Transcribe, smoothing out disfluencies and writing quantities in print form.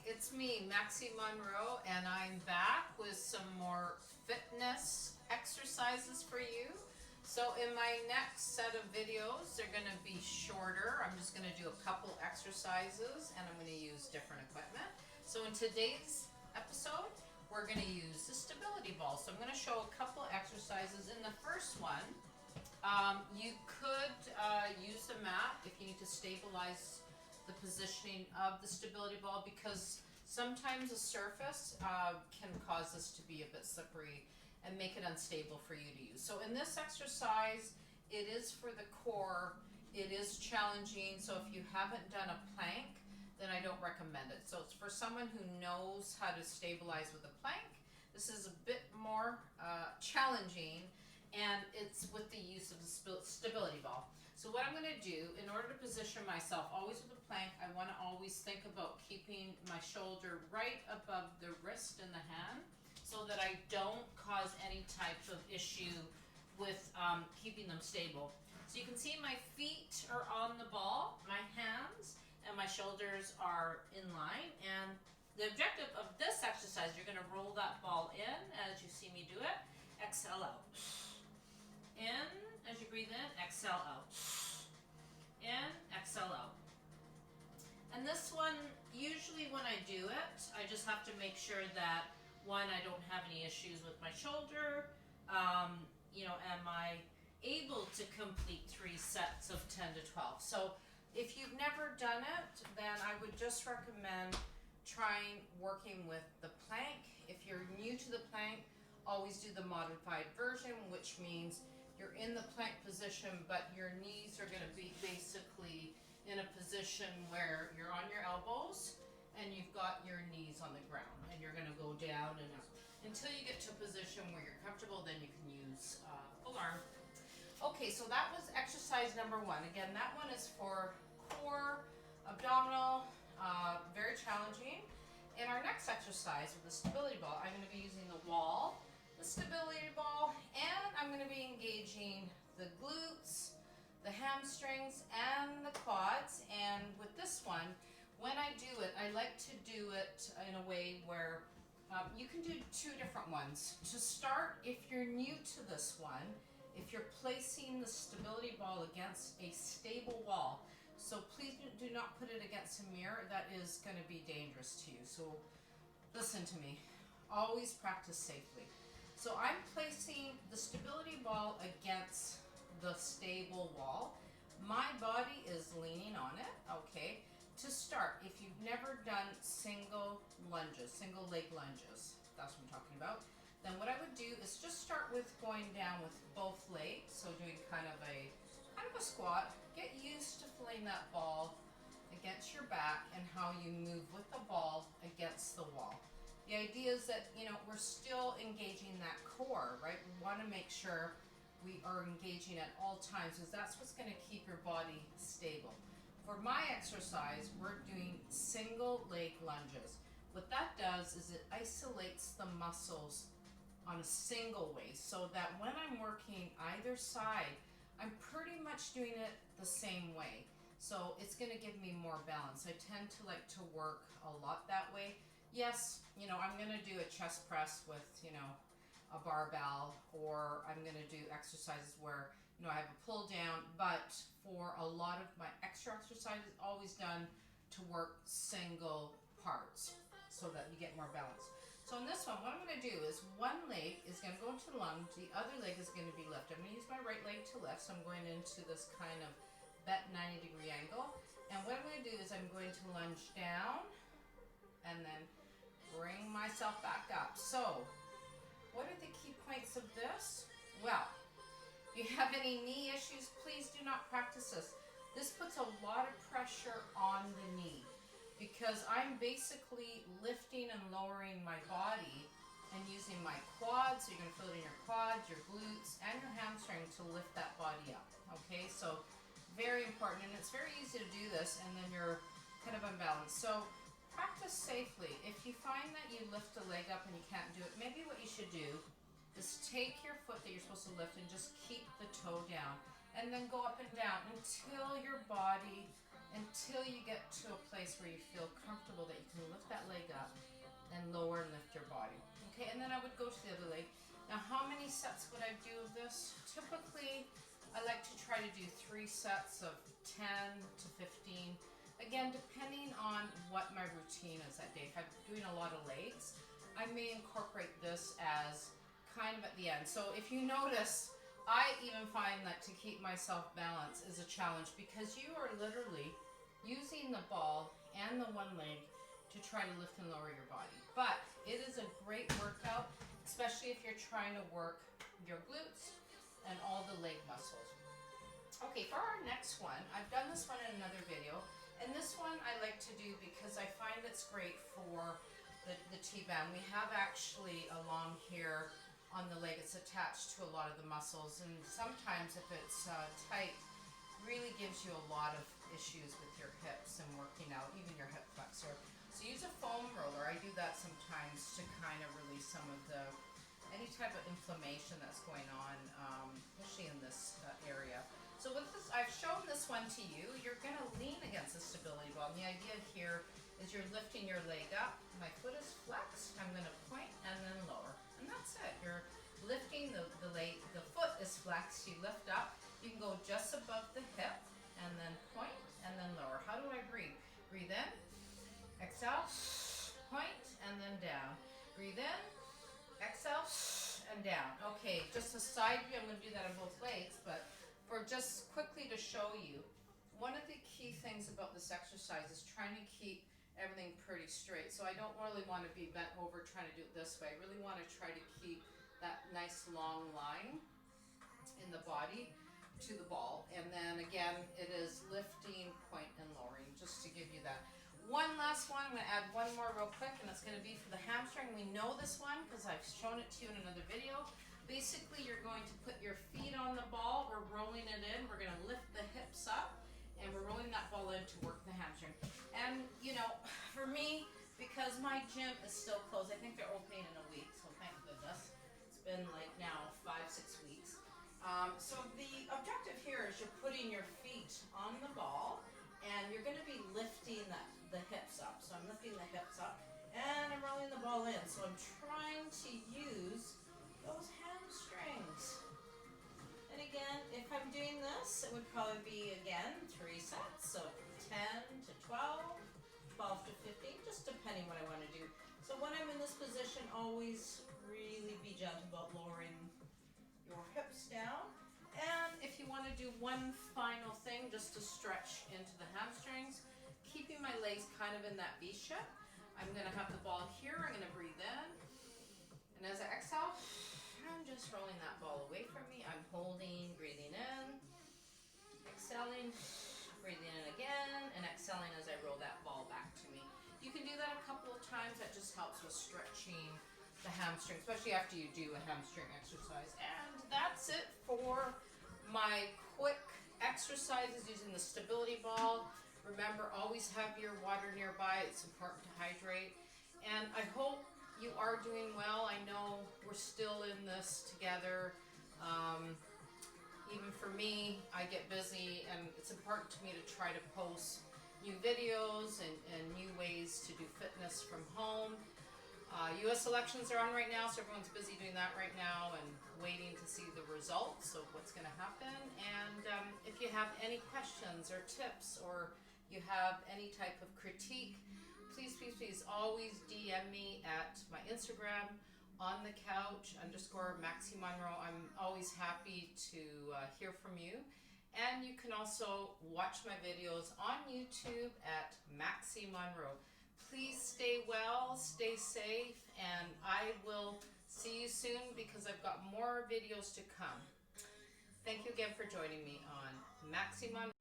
it's me, Maxie Monroe, and I'm back with some more fitness exercises for you. So in my next set of videos, they're going to be shorter. I'm just going to do a couple exercises and I'm going to use different equipment. So in today's episode, we're going to use the stability ball. So I'm going to show a couple exercises. In the first one, you could use the mat if you need to stabilize the positioning of the stability ball, because sometimes the surface can cause this to be a bit slippery and make it unstable for you to use. So in this exercise, it is for the core. It is challenging, so if you haven't done a plank, then I don't recommend it. So it's for someone who knows how to stabilize with a plank. This is a bit more challenging, and it's with the use of the stability ball. So what I'm going to do, in order to position myself always with a plank, I want to always think about keeping my shoulder right above the wrist and the hand, so that I don't cause any type of issue with keeping them stable. So you can see my feet are on the ball, my hands and my shoulders are in line, and the objective of this exercise, you're going to roll that ball in as you see me do it. Exhale out. In as you breathe in, exhale out. In, exhale out. And this one, usually when I do it, I just have to make sure that, one, I don't have any issues with my shoulder. Am I able to complete 3 sets of 10 to 12? So if you've never done it, then I would just recommend trying working with the plank. If you're new to the plank, always do the modified version, which means you're in the plank position, but your knees are going to be basically in a position where you're on your elbows and you've got your knees on the ground, and you're going to go down and up until you get to a position where you're comfortable. Then you can use full arm. Okay, so that was exercise number 1. Again, that one is for core, abdominal, very challenging. In our next exercise with the stability ball, I'm going to be using the wall, the stability ball, and I'm going to be engaging the glutes, the hamstrings, and the quads. And with this one, when I do it, I like to do it in a way where you can do 2 different ones. To start, if you're new to this one, if you're placing the stability ball against a stable wall, so please do not put it against a mirror. That is going to be dangerous to you. So listen to me. Always practice safely. So I'm placing the stability ball against the stable wall. My body is leaning on it, okay? To start, if you've never done single lunges, single leg lunges, that's what I'm talking about, then what I would do is just start with going down with both legs, so doing kind of a squat. Get used to feeling that ball against your back and how you move with the ball against the wall. The idea is that, we're still engaging that core, right? We want to make sure we are engaging at all times, because that's what's going to keep your body stable. For my exercise, we're doing single leg lunges. What that does is it isolates the muscles on a single way, so that when I'm working either side, I'm pretty much doing it the same way. So it's going to give me more balance. I tend to like to work a lot that way. Yes, I'm going to do a chest press with, a barbell, or I'm going to do exercises where, I have a pull down, but for a lot of my extra exercises, always done to work single parts so that you get more balance. So in this one, what I'm going to do is one leg is going to go into the lunge, the other leg is going to be lift. I'm going to use my right leg to lift, so I'm going into this kind of bent 90-degree angle. And what I'm going to do is I'm going to lunge down and then bring myself back up. So what are the key points of this? Well, if you have any knee issues, please do not practice this. This puts a lot of pressure on the knee, because I'm basically lifting and lowering my body and using my quads. So you're going to feel it in your quads, your glutes, and your hamstring to lift that body up. Okay, so very important, and it's very easy to do this, and then you're kind of unbalanced. So practice safely. If you find that you lift a leg up and you can't do it, maybe what you should do is take your foot that you're supposed to lift and just keep the toe down, and then go up and down until your body until you get to a place where you feel comfortable that you can lift that leg up and lower and lift your body. Okay, and then I would go to the other leg. Now, how many sets would I do of this? Typically, I like to try to do 3 sets of 10 to 15. Again, depending on what my routine is that day. If I'm doing a lot of legs, I may incorporate this as kind of at the end. So if you notice, I even find that to keep myself balanced is a challenge because you are literally using the ball and the one leg to try to lift and lower your body. But it is a great workout, especially if you're trying to work your glutes and all the leg muscles. Okay, for our next one, I've done this one in another video, and this one I like to do because I find it's great for the T-band. We have actually along here on the leg, it's attached to a lot of the muscles, and sometimes if it's tight, really gives you a lot of issues with your hips and working out, even your hip flexor. So use a foam roller. I do that sometimes to kind of release some of any type of inflammation that's going on, especially in this area. So with this, I've shown this one to you. You're going to lean against the stability ball. And the idea here is you're lifting your leg up. My foot is flexed. I'm going to point and then lower. And that's it. You're lifting the leg. The foot is flexed. You lift up. You can go just above the hip and then point and then lower. How do I breathe? Breathe in, exhale, point and then down. Breathe in, exhale, and down. Okay, just a side view. I'm going to do that on both legs, but for just quickly to show you, one of the key things about this exercise is trying to keep everything pretty straight. So I don't really want to be bent over trying to do it this way. I really want to try to keep that nice long line in the body to the ball. And then again, it is lifting, point, and lowering, just to give you that. One last one, I'm going to add one more real quick, and it's going to be for the hamstring. We know this one because I've shown it to you in another video. Basically, you're going to put your feet on the ball. We're rolling it in. We're going to lift the hips up, and we're rolling that ball in to work the hamstring. And, you know, for me, because my gym is still closed, I think they're opening in a week, so thank goodness. It's been like now 5-6 weeks. So the objective here is you're putting your feet on the ball, and you're going to be lifting the hips up. So I'm lifting the hips up, and I'm rolling the ball in. So I'm trying to use those hamstrings. And again, if I'm doing this, it would probably be, again, 3 sets. So 10 to 12, 12 to 15, just depending what I want to do. So when I'm in this position, always really be gentle about lowering your hips down. And if you want to do one final thing, just to stretch into the hamstrings, keeping my legs kind of in that V shape. I'm going to have the ball here. I'm going to breathe in. And as I exhale, I'm just rolling that ball away from me. I'm holding, breathing in, exhaling, breathing in again, and exhaling as I roll that ball back to me. You can do that a couple of times. That just helps with stretching the hamstring, especially after you do a hamstring exercise. And that's it for my quick exercises using the stability ball. Remember, always have your water nearby. It's important to hydrate. And I hope you are doing well. I know we're still in this together. Even for me, I get busy, and it's important to me to try to post new videos and new ways to do fitness from home. U.S. elections are on right now, so everyone's busy doing that right now and waiting to see the results of what's going to happen. And if you have any questions or tips, or you have any type of critique, please, please, please always DM me at my Instagram, _Maxi Monroe. I'm always happy to hear from you. And you can also watch my videos on YouTube at Maxi Monroe. Please stay well, stay safe, and I will see you soon because I've got more videos to come. Thank you again for joining me on Maxi Monroe.